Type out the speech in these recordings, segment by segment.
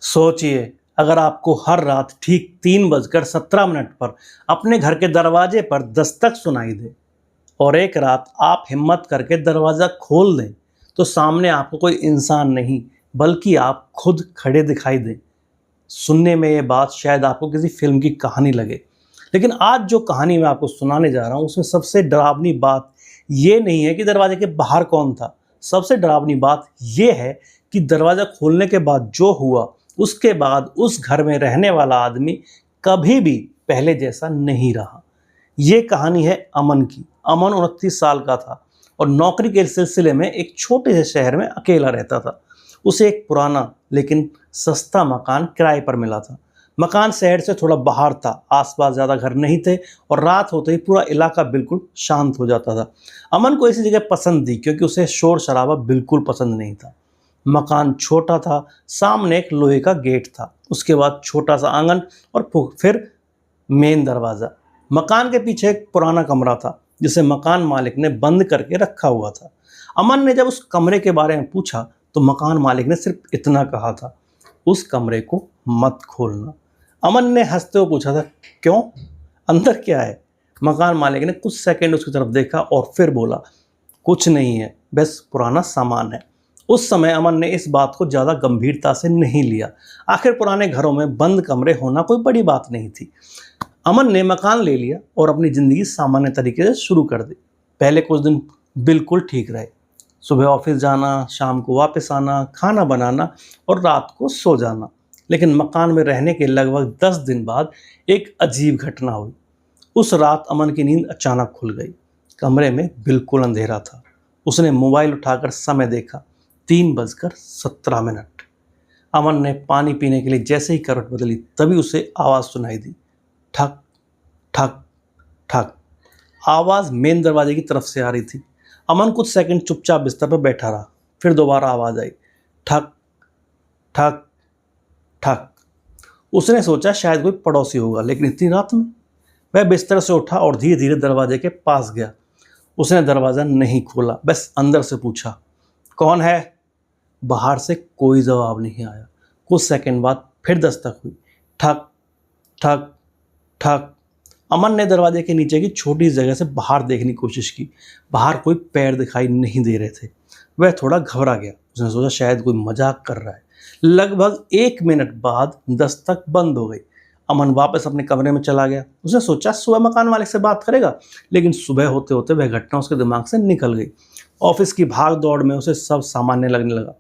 सोचिए, अगर आपको हर रात ठीक 3:17 पर अपने घर के दरवाजे पर दस्तक सुनाई दे और एक रात आप हिम्मत करके दरवाज़ा खोल दें, तो सामने आपको कोई इंसान नहीं बल्कि आप खुद खड़े दिखाई दें। सुनने में ये बात शायद आपको किसी फिल्म की कहानी लगे, लेकिन आज जो कहानी मैं आपको सुनाने जा रहा हूँ उसमें सबसे डरावनी बात ये नहीं है कि दरवाजे के बाहर कौन था। सबसे डरावनी बात ये है कि दरवाज़ा खोलने के बाद जो हुआ, उसके बाद उस घर में रहने वाला आदमी कभी भी पहले जैसा नहीं रहा। ये कहानी है अमन की। अमन 29 साल का था और नौकरी के सिलसिले में एक छोटे से शहर में अकेला रहता था। उसे एक पुराना लेकिन सस्ता मकान किराए पर मिला था। मकान शहर से थोड़ा बाहर था, आसपास ज़्यादा घर नहीं थे और रात होते ही पूरा इलाका बिल्कुल शांत हो जाता था। अमन को ऐसी जगह पसंद थी क्योंकि उसे शोर शराबा बिल्कुल पसंद नहीं था। मकान छोटा था, सामने एक लोहे का गेट था, उसके बाद छोटा सा आंगन और फिर मेन दरवाज़ा। मकान के पीछे एक पुराना कमरा था जिसे मकान मालिक ने बंद करके रखा हुआ था। अमन ने जब उस कमरे के बारे में पूछा तो मकान मालिक ने सिर्फ इतना कहा था, उस कमरे को मत खोलना। अमन ने हंसते हुए पूछा था, क्यों, अंदर क्या है? मकान मालिक ने कुछ सेकंड उसकी तरफ देखा और फिर बोला, कुछ नहीं है, बस पुराना सामान है। उस समय अमन ने इस बात को ज़्यादा गंभीरता से नहीं लिया। आखिर पुराने घरों में बंद कमरे होना कोई बड़ी बात नहीं थी। अमन ने मकान ले लिया और अपनी ज़िंदगी सामान्य तरीके से शुरू कर दी। पहले कुछ दिन बिल्कुल ठीक रहे। सुबह ऑफिस जाना, शाम को वापस आना, खाना बनाना और रात को सो जाना। लेकिन मकान में रहने के लगभग 10 दिन बाद एक अजीब घटना हुई। उस रात अमन की नींद अचानक खुल गई। कमरे में बिल्कुल अंधेरा था। उसने मोबाइल उठाकर समय देखा, 3:17। अमन ने पानी पीने के लिए जैसे ही करवट बदली तभी उसे आवाज़ सुनाई दी, ठक ठक ठक। आवाज़ मेन दरवाजे की तरफ से आ रही थी। अमन कुछ सेकंड चुपचाप बिस्तर पर बैठा रहा। फिर दोबारा आवाज़ आई, ठक ठक ठक। उसने सोचा शायद कोई पड़ोसी होगा, लेकिन इतनी रात में? वह बिस्तर से उठा और धीरे धीरे दरवाजे के पास गया। उसने दरवाज़ा नहीं खोला, बस अंदर से पूछा, कौन है? बाहर से कोई जवाब नहीं आया। कुछ सेकंड बाद फिर दस्तक हुई, ठक ठक ठक। अमन ने दरवाजे के नीचे की छोटी जगह से बाहर देखने की कोशिश की। बाहर कोई पैर दिखाई नहीं दे रहे थे। वह थोड़ा घबरा गया। उसने सोचा शायद कोई मजाक कर रहा है। लगभग 1 मिनट बाद दस्तक बंद हो गई। अमन वापस अपने कमरे में चला गया। उसने सोचा सुबह मकान मालिक से बात करेगा, लेकिन सुबह होते होते वह घटना उसके दिमाग से निकल गई। ऑफिस की भाग दौड़ में उसे सब सामान्य लगने लगा।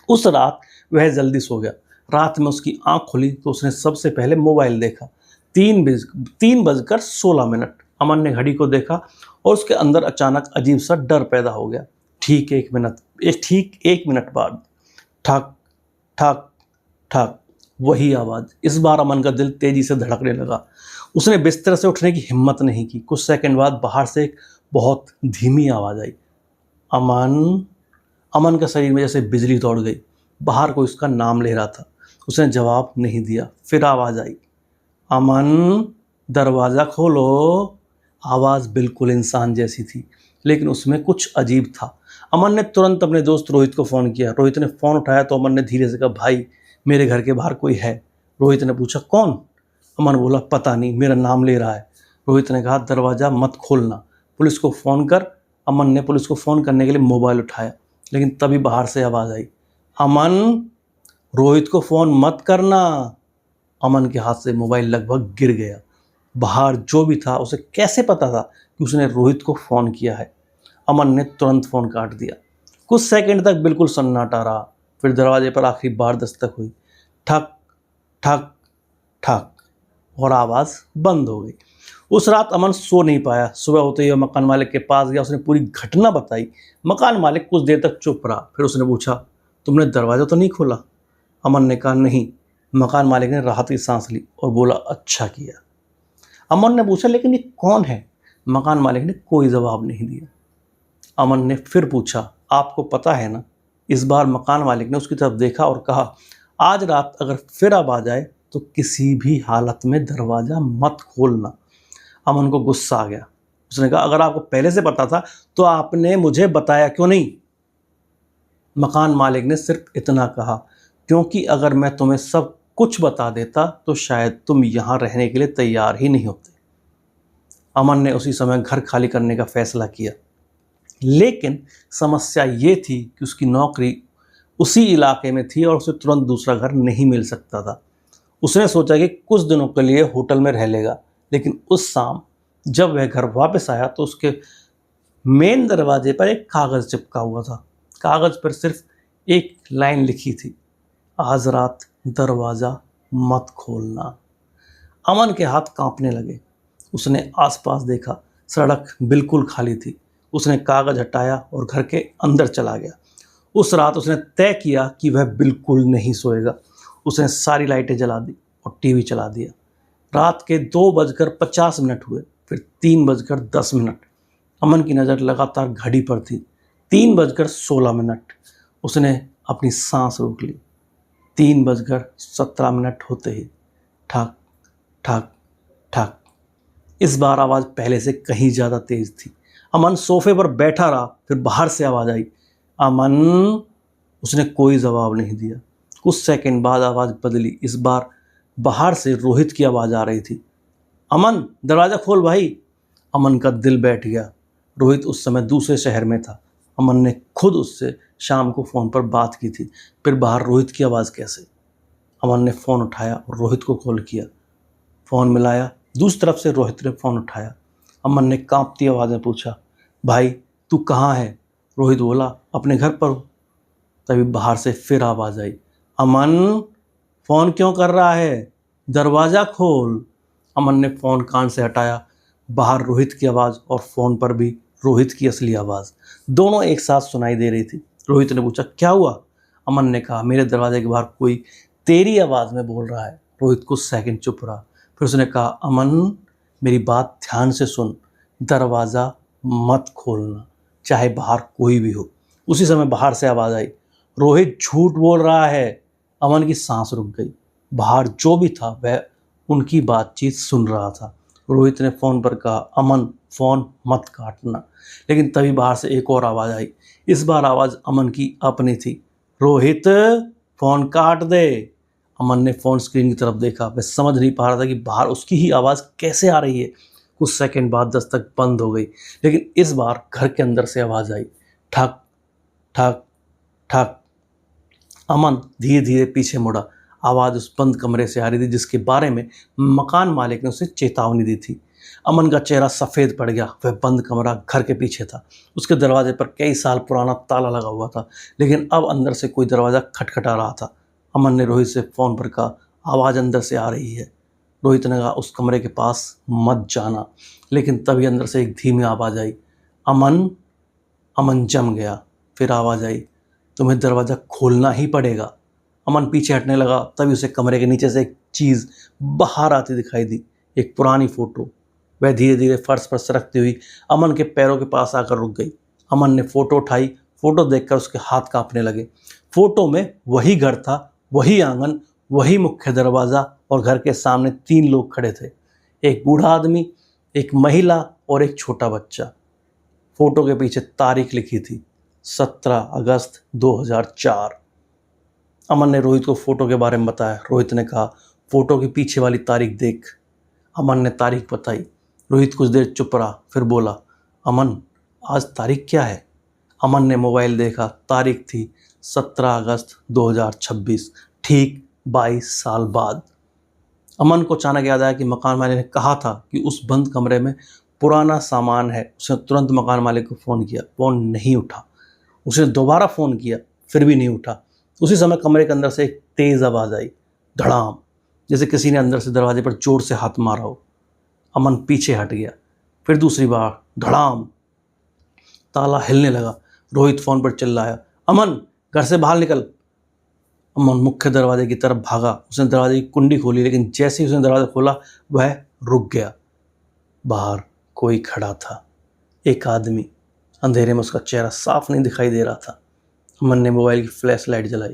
उस रात वह जल्दी सो गया। रात में उसकी आंख खुली तो उसने सबसे पहले मोबाइल देखा। 3:16। अमन ने घड़ी को देखा और उसके अंदर अचानक अजीब सा डर पैदा हो गया। ठीक 1 मिनट बाद ठक ठक ठक, वही आवाज़। इस बार अमन का दिल तेजी से धड़कने लगा। उसने बिस्तर से उठने की हिम्मत नहीं की। कुछ सेकंड बाद बाहर से एक बहुत धीमी आवाज़ आई, अमन। अमन के शरीर में जैसे बिजली दौड़ गई। बाहर कोई उसका नाम ले रहा था। उसने जवाब नहीं दिया। फिर आवाज़ आई, अमन, दरवाज़ा खोलो। आवाज़ बिल्कुल इंसान जैसी थी, लेकिन उसमें कुछ अजीब था। अमन ने तुरंत अपने दोस्त रोहित को फ़ोन किया। रोहित ने फ़ोन उठाया तो अमन ने धीरे से कहा, भाई, मेरे घर के बाहर कोई है। रोहित ने पूछा, कौन? अमन बोला, पता नहीं, मेरा नाम ले रहा है। रोहित ने कहा, दरवाज़ा मत खोलना, पुलिस को फ़ोन कर। अमन ने पुलिस को फ़ोन करने के लिए मोबाइल उठाया, लेकिन तभी बाहर से आवाज़ आई, अमन, रोहित को फ़ोन मत करना। अमन के हाथ से मोबाइल लगभग गिर गया। बाहर जो भी था उसे कैसे पता था कि उसने रोहित को फ़ोन किया है? अमन ने तुरंत फ़ोन काट दिया। कुछ सेकंड तक बिल्कुल सन्नाटा रहा। फिर दरवाजे पर आखिरी बार दस्तक हुई, ठक ठक ठक, और आवाज़ बंद हो गई। उस रात अमन सो नहीं पाया। सुबह होते ही वह मकान मालिक के पास गया। उसने पूरी घटना बताई। मकान मालिक कुछ देर तक चुप रहा। फिर उसने पूछा, तुमने दरवाज़ा तो नहीं खोला? अमन ने कहा, नहीं। मकान मालिक ने राहत की सांस ली और बोला, अच्छा किया। अमन ने पूछा, लेकिन ये कौन है? मकान मालिक ने कोई जवाब नहीं दिया। अमन ने फिर पूछा, आपको पता है ना? इस बार मकान मालिक ने उसकी तरफ देखा और कहा, आज रात अगर फिर आवाज़ आए तो किसी भी हालत में दरवाज़ा मत खोलना। अमन को गुस्सा आ गया। उसने कहा, अगर आपको पहले से पता था तो आपने मुझे बताया क्यों नहीं? मकान मालिक ने सिर्फ इतना कहा, क्योंकि अगर मैं तुम्हें सब कुछ बता देता तो शायद तुम यहाँ रहने के लिए तैयार ही नहीं होते। अमन ने उसी समय घर खाली करने का फैसला किया, लेकिन समस्या ये थी कि उसकी नौकरी उसी इलाके में थी और उसे तुरंत दूसरा घर नहीं मिल सकता था। उसने सोचा कि कुछ दिनों के लिए होटल में रह लेगा, लेकिन उस शाम जब वह घर वापस आया तो उसके मेन दरवाजे पर एक कागज़ चिपका हुआ था। कागज़ पर सिर्फ एक लाइन लिखी थी, आज रात दरवाज़ा मत खोलना। अमन के हाथ कांपने लगे। उसने आसपास देखा, सड़क बिल्कुल खाली थी। उसने कागज़ हटाया और घर के अंदर चला गया। उस रात उसने तय किया कि वह बिल्कुल नहीं सोएगा। उसने सारी लाइटें जला दी और टीवी चला दिया। रात के 2:50 हुए, फिर 3:10। अमन की नज़र लगातार घड़ी पर थी। 3:16। उसने अपनी सांस रोक ली। 3:17 होते ही ठक ठक ठक। इस बार आवाज़ पहले से कहीं ज़्यादा तेज़ थी। अमन सोफे पर बैठा रहा, फिर बाहर से आवाज़ आई, अमन। उसने कोई जवाब नहीं दिया। कुछ सेकंड बाद आवाज़ बदली। इस बार बाहर से रोहित की आवाज़ आ रही थी, अमन दरवाज़ा खोल भाई। अमन का दिल बैठ गया। रोहित उस समय दूसरे शहर में था। अमन ने खुद उससे शाम को फ़ोन पर बात की थी, फिर बाहर रोहित की आवाज़ कैसे? अमन ने फ़ोन उठाया और रोहित को कॉल किया। फ़ोन मिलाया। दूसरी तरफ से रोहित ने फ़ोन उठाया। अमन ने कांपती आवाज़ में पूछा, भाई तू कहाँ है? रोहित बोला, अपने घर पर हूँ। तभी बाहर से फिर आवाज़ आई, अमन फ़ोन क्यों कर रहा है? दरवाज़ा खोल। अमन ने फ़ोन कान से हटाया। बाहर रोहित की आवाज़ और फ़ोन पर भी रोहित की असली आवाज़, दोनों एक साथ सुनाई दे रही थी। रोहित ने पूछा, क्या हुआ? अमन ने कहा, मेरे दरवाजे के बाहर कोई तेरी आवाज़ में बोल रहा है। रोहित कुछ सेकंड चुप रहा, फिर उसने कहा, अमन मेरी बात ध्यान से सुन, दरवाज़ा मत खोलना, चाहे बाहर कोई भी हो। उसी समय बाहर से आवाज़ आई, रोहित झूठ बोल रहा है। अमन की सांस रुक गई। बाहर जो भी था वह उनकी बातचीत सुन रहा था। रोहित ने फ़ोन पर कहा, अमन फ़ोन मत काटना। लेकिन तभी बाहर से एक और आवाज़ आई। इस बार आवाज़ अमन की अपनी थी, रोहित फ़ोन काट दे। अमन ने फ़ोन स्क्रीन की तरफ देखा। वह समझ नहीं पा रहा था कि बाहर उसकी ही आवाज़ कैसे आ रही है। कुछ सेकंड बाद दस्तक बंद हो गई, लेकिन इस बार घर के अंदर से आवाज़ आई, ठक ठक ठक। अमन धीरे धीरे पीछे मुड़ा। आवाज़ उस बंद कमरे से आ रही थी जिसके बारे में मकान मालिक ने उसे चेतावनी दी थी। अमन का चेहरा सफ़ेद पड़ गया। वह बंद कमरा घर के पीछे था। उसके दरवाजे पर कई साल पुराना ताला लगा हुआ था, लेकिन अब अंदर से कोई दरवाज़ा खटखटा रहा था। अमन ने रोहित से फ़ोन पर कहा, आवाज़ अंदर से आ रही है। रोहित ने कहा, उस कमरे के पास मत जाना। लेकिन तभी अंदर से एक धीमी आवाज़ आई, अमन। अमन जम गया। फिर आवाज़ आई, तुम्हें दरवाज़ा खोलना ही पड़ेगा। अमन पीछे हटने लगा। तभी उसे कमरे के नीचे से एक चीज़ बाहर आती दिखाई दी, एक पुरानी फ़ोटो। वह धीरे धीरे फर्श पर सरकती हुई अमन के पैरों के पास आकर रुक गई। अमन ने फ़ोटो उठाई। फ़ोटो देखकर उसके हाथ कांपने लगे। फ़ोटो में वही घर था, वही आंगन, वही मुख्य दरवाज़ा और घर के सामने 3 लोग खड़े थे, एक बूढ़ा आदमी, एक महिला और एक छोटा बच्चा। फ़ोटो के पीछे तारीख लिखी थी, 17 अगस्त 2004। अमन ने रोहित को फ़ोटो के बारे में बताया। रोहित ने कहा, फ़ोटो के पीछे वाली तारीख देख। अमन ने तारीख बताई। रोहित कुछ देर चुप रहा, फिर बोला, अमन आज तारीख क्या है? अमन ने मोबाइल देखा। तारीख थी 17 अगस्त 2026, ठीक 22 साल बाद। अमन को अचानक याद आया कि मकान मालिक ने कहा था कि उस बंद कमरे में पुराना सामान है। उसने तुरंत मकान मालिक को फ़ोन किया। फ़ोन नहीं उठा। उसने दोबारा फ़ोन किया, फिर भी नहीं उठा। उसी समय कमरे के अंदर से एक तेज़ आवाज़ आई, धड़ाम, जैसे किसी ने अंदर से दरवाजे पर जोर से हाथ मारा हो। अमन पीछे हट गया। फिर दूसरी बार धड़ाम, ताला हिलने लगा। रोहित फ़ोन पर चिल्लाया, अमन घर से बाहर निकल। अमन मुख्य दरवाजे की तरफ भागा। उसने दरवाजे की कुंडी खोली, लेकिन जैसे ही उसने दरवाज़ा खोला वह रुक गया। बाहर कोई खड़ा था, एक आदमी। अंधेरे में उसका चेहरा साफ नहीं दिखाई दे रहा था। अमन ने मोबाइल की फ्लैश लाइट जलाई।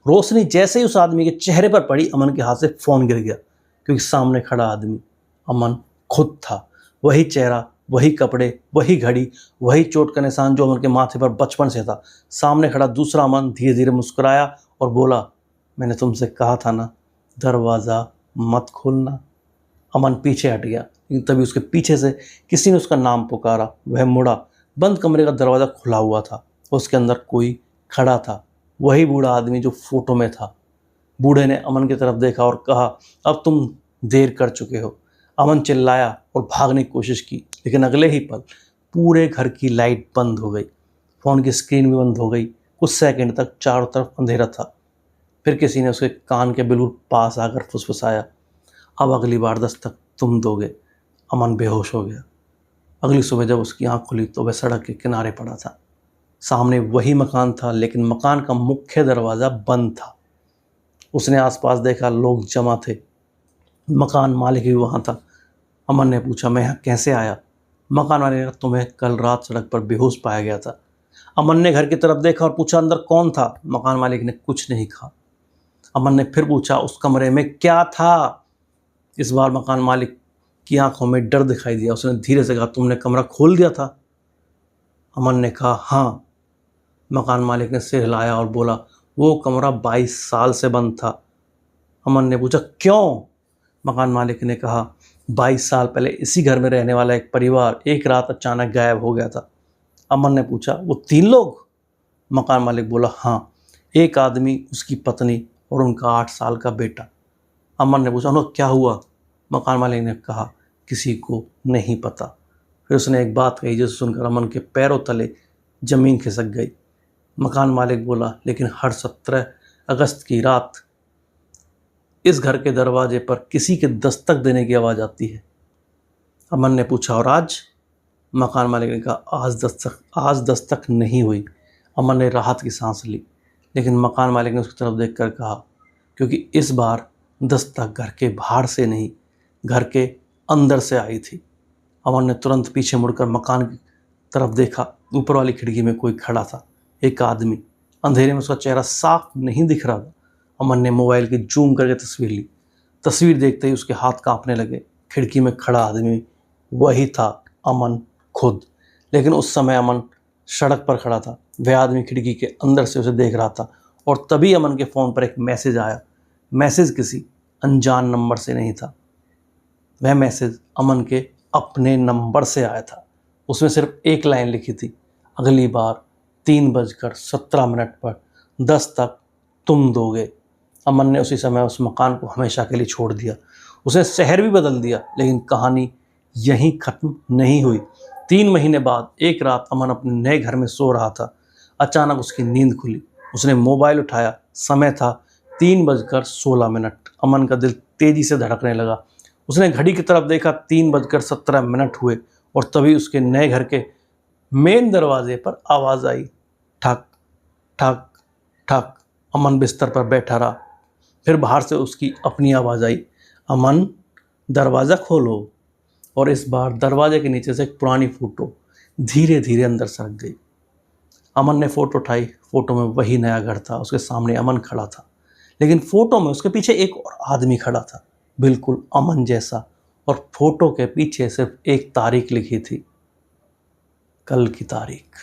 रोशनी जैसे ही उस आदमी के चेहरे पर पड़ी, अमन के हाथ से फ़ोन गिर गया, क्योंकि सामने खड़ा आदमी अमन खुद था। वही चेहरा, वही कपड़े, वही घड़ी, वही चोट का निशान जो अमन के माथे पर बचपन से था। सामने खड़ा दूसरा अमन धीरे धीरे मुस्कुराया और बोला, मैंने तुमसे कहा था ना, दरवाज़ा मत खोलना। अमन पीछे हट गया, लेकिन तभी उसके पीछे से किसी ने उसका नाम पुकारा। वह मुड़ा, बंद कमरे का दरवाज़ा खुला हुआ था, उसके अंदर कोई खड़ा था, वही बूढ़ा आदमी जो फोटो में था। बूढ़े ने अमन की तरफ देखा और कहा, अब तुम देर कर चुके हो। अमन चिल्लाया और भागने की कोशिश की, लेकिन अगले ही पल पूरे घर की लाइट बंद हो गई, फ़ोन की स्क्रीन भी बंद हो गई। कुछ सेकंड तक चारों तरफ अंधेरा था। फिर किसी ने उसके कान के बिल्कुल पास आकर फुसफुसाया, अब अगली बार दस्तक तुम दोगे। अमन बेहोश हो गया। अगली सुबह जब उसकी आंख खुली तो वह सड़क के किनारे पड़ा था। सामने वही मकान था, लेकिन मकान का मुख्य दरवाज़ा बंद था। उसने आसपास देखा, लोग जमा थे, मकान मालिक भी वहाँ था। अमन ने पूछा, मैं यहाँ कैसे आया? मकान मालिक ने कहा, तुम्हें कल रात सड़क पर बेहोश पाया गया था। अमन ने घर की तरफ देखा और पूछा, अंदर कौन था? मकान मालिक ने कुछ नहीं कहा। अमन ने फिर पूछा, उस कमरे में क्या था? इस बार मकान मालिक की आंखों में डर दिखाई दिया। उसने धीरे से कहा, तुमने कमरा खोल दिया था? अमन ने कहा, हाँ। मकान मालिक ने सिर हिलाया और बोला, वो कमरा 22 साल से बंद था। अमन ने पूछा, क्यों? मकान मालिक ने कहा, 22 साल पहले इसी घर में रहने वाला एक परिवार एक रात अचानक गायब हो गया था। अमन ने पूछा, वो 3 लोग? मकान मालिक बोला, हाँ, एक आदमी, उसकी पत्नी और उनका 8 साल का बेटा। अमन ने पूछा, उन्हें क्या हुआ? मकान मालिक ने कहा, किसी को नहीं पता। फिर उसने एक बात कही जिसे सुनकर अमन के पैरों तले जमीन खिसक गई। मकान मालिक बोला, लेकिन हर 17 अगस्त की रात इस घर के दरवाजे पर किसी के दस्तक देने की आवाज़ आती है। अमन ने पूछा, और आज? मकान मालिक ने कहा, आज दस्तक नहीं हुई। अमन ने राहत की सांस ली, लेकिन मकान मालिक ने उसकी तरफ देखकर कहा, क्योंकि इस बार दस्तक घर के बाहर से नहीं, घर के अंदर से आई थी। अमन ने तुरंत पीछे मुड़कर मकान की तरफ देखा। ऊपर वाली खिड़की में कोई खड़ा था, एक आदमी। अंधेरे में उसका चेहरा साफ नहीं दिख रहा था। अमन ने मोबाइल की जूम करके तस्वीर ली। तस्वीर देखते ही उसके हाथ कांपने लगे। खिड़की में खड़ा आदमी वही था, अमन खुद। लेकिन उस समय अमन सड़क पर खड़ा था। वह आदमी खिड़की के अंदर से उसे देख रहा था, और तभी अमन के फ़ोन पर एक मैसेज आया। मैसेज किसी अनजान नंबर से नहीं था। वह मैसेज अमन के अपने नंबर से आया था। उसमें सिर्फ एक लाइन लिखी थी, अगली बार 3:17 पर दस्तक तुम दोगे। अमन ने उसी समय उस मकान को हमेशा के लिए छोड़ दिया। उसने शहर भी बदल दिया, लेकिन कहानी यहीं ख़त्म नहीं हुई। 3 महीने बाद एक रात अमन अपने नए घर में सो रहा था। अचानक उसकी नींद खुली। उसने मोबाइल उठाया। समय था 3:16। अमन का दिल तेज़ी से धड़कने लगा। उसने घड़ी की तरफ देखा, 3:17 हुए, और तभी उसके नए घर के मेन दरवाजे पर आवाज़ आई, ठक ठक ठक। अमन बिस्तर पर बैठा रहा। फिर बाहर से उसकी अपनी आवाज़ आई, अमन, दरवाज़ा खोलो। और इस बार दरवाजे के नीचे से एक पुरानी फ़ोटो धीरे धीरे अंदर सरक गई। अमन ने फ़ोटो उठाई। फ़ोटो में वही नया घर था। उसके सामने अमन खड़ा था, लेकिन फ़ोटो में उसके पीछे एक और आदमी खड़ा था, बिल्कुल अमन जैसा। और फ़ोटो के पीछे सिर्फ एक तारीख लिखी थी, कल की तारीख।